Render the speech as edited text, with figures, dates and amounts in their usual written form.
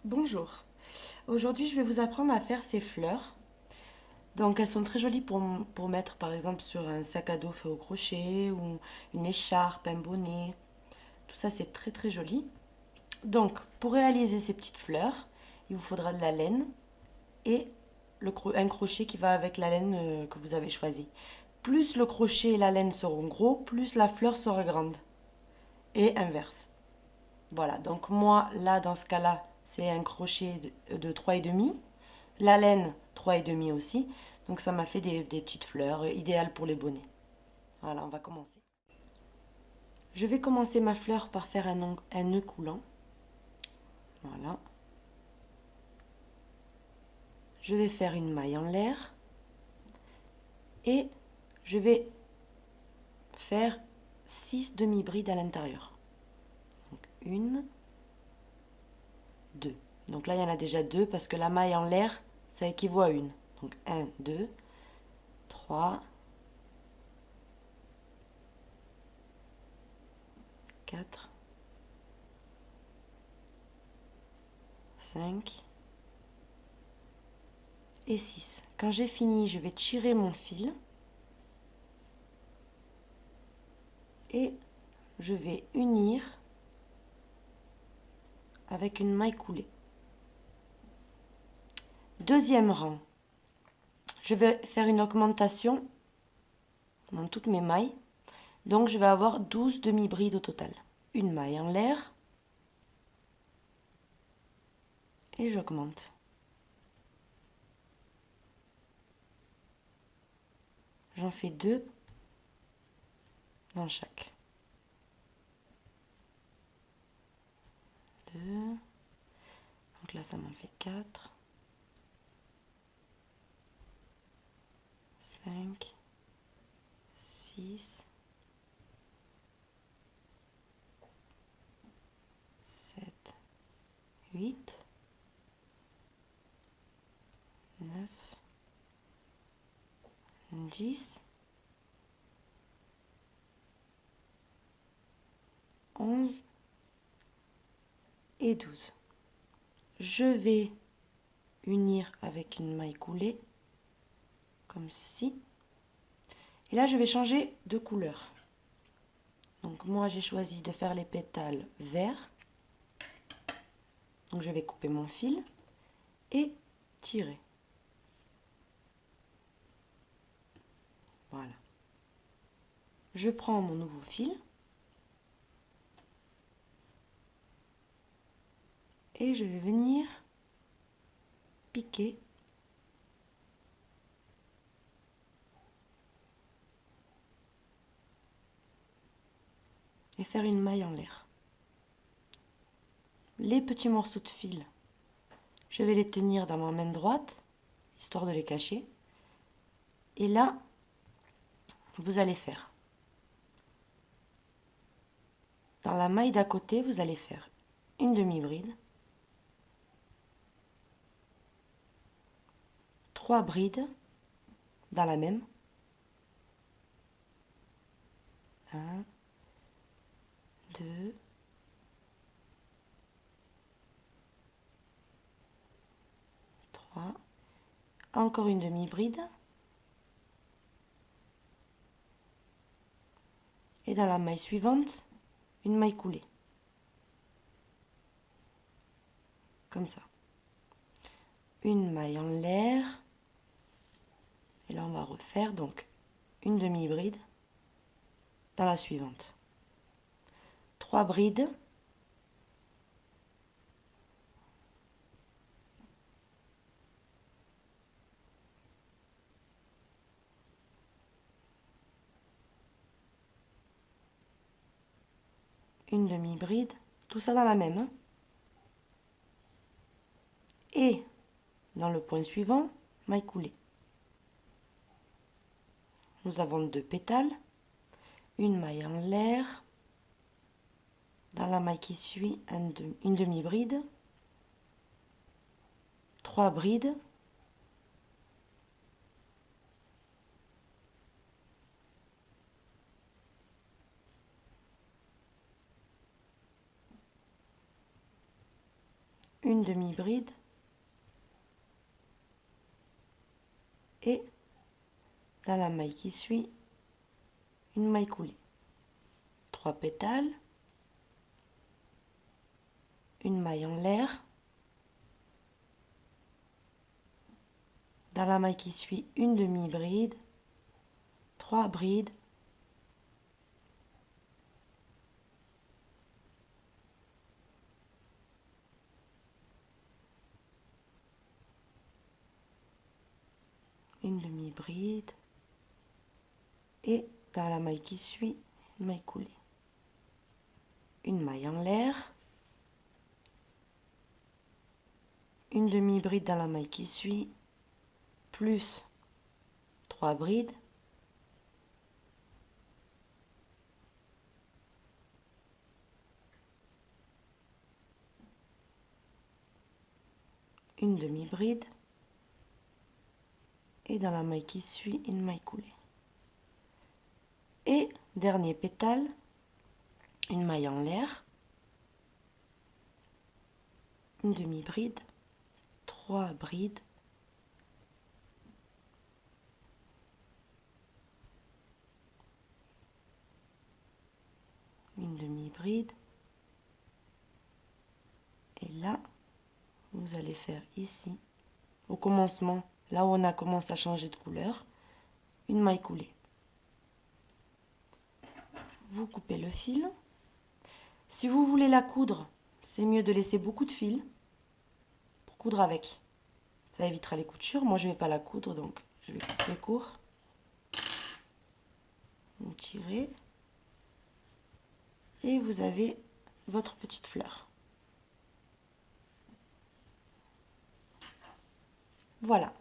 Bonjour, aujourd'hui je vais vous apprendre à faire ces fleurs. Donc elles sont très jolies pour mettre par exemple sur un sac à dos fait au crochet ou une écharpe, un bonnet. Tout ça c'est très très joli. Donc pour réaliser ces petites fleurs, il vous faudra de la laine et un crochet qui va avec la laine que vous avez choisi. Plus le crochet et la laine seront gros, plus la fleur sera grande. Et inverse. Voilà, donc moi là dans ce cas-là, c'est un crochet de 3,5. La laine, 3,5 aussi. Donc ça m'a fait des petites fleurs idéales pour les bonnets. Voilà, on va commencer. Je vais commencer ma fleur par faire un nœud coulant. Voilà. Je vais faire une maille en l'air. Et je vais faire 6 demi-brides à l'intérieur. Donc une, deux. Donc là, il y en a déjà deux parce que la maille en l'air, ça équivaut à une. Donc un, deux, trois, quatre, 5 et 6. Quand j'ai fini, je vais tirer mon fil et je vais unir avec une maille coulée. Deuxième rang, je vais faire une augmentation dans toutes mes mailles. Donc je vais avoir 12 demi-brides au total. Une maille en l'air et j'augmente. J'en fais deux dans chaque. Deux. Donc là ça m'en fait 4, 5, 6, 7, 8, 9, 10, 11 et 12. Je vais unir avec une maille coulée, comme ceci. Et là, je vais changer de couleur. Donc moi, j'ai choisi de faire les pétales verts. Donc je vais couper mon fil et tirer. Voilà. Je prends mon nouveau fil et je vais venir piquer et faire une maille en l'air. Les petits morceaux de fil, je vais les tenir dans ma main droite, histoire de les cacher. Et là, vous allez faire. Dans la maille d'à côté, vous allez faire une demi-bride, 3 brides dans la même. 1, 2, 3. Encore une demi-bride. Et dans la maille suivante, une maille coulée. Comme ça. Une maille en l'air. Et là, on va refaire donc une demi-bride dans la suivante. 3 brides. Une demi-bride. Tout ça dans la même. Hein. Et dans le point suivant, maille coulée. Nous avons 2 pétales. Une maille en l'air. Dans la maille qui suit, une demi-bride. 3 brides. une demi-bride et dans la maille qui suit, une maille coulée. 3 pétales, une maille en l'air, dans la maille qui suit, une demi-bride, 3 brides, une demi-bride et dans la maille qui suit, une maille coulée. Une maille en l'air, une demi-bride dans la maille qui suit, plus 3 brides, une demi-bride et dans la maille qui suit, une maille coulée. Et dernier pétale, une maille en l'air, une demi-bride, 3 brides, une demi-bride, et là vous allez faire ici au commencement, là où on a commencé à changer de couleur, une maille coulée. Vous coupez le fil. Si vous voulez la coudre, c'est mieux de laisser beaucoup de fil pour coudre avec. Ça évitera les coutures. Moi je ne vais pas la coudre, donc je vais couper court. Vous tirez et vous avez votre petite fleur. Voilà.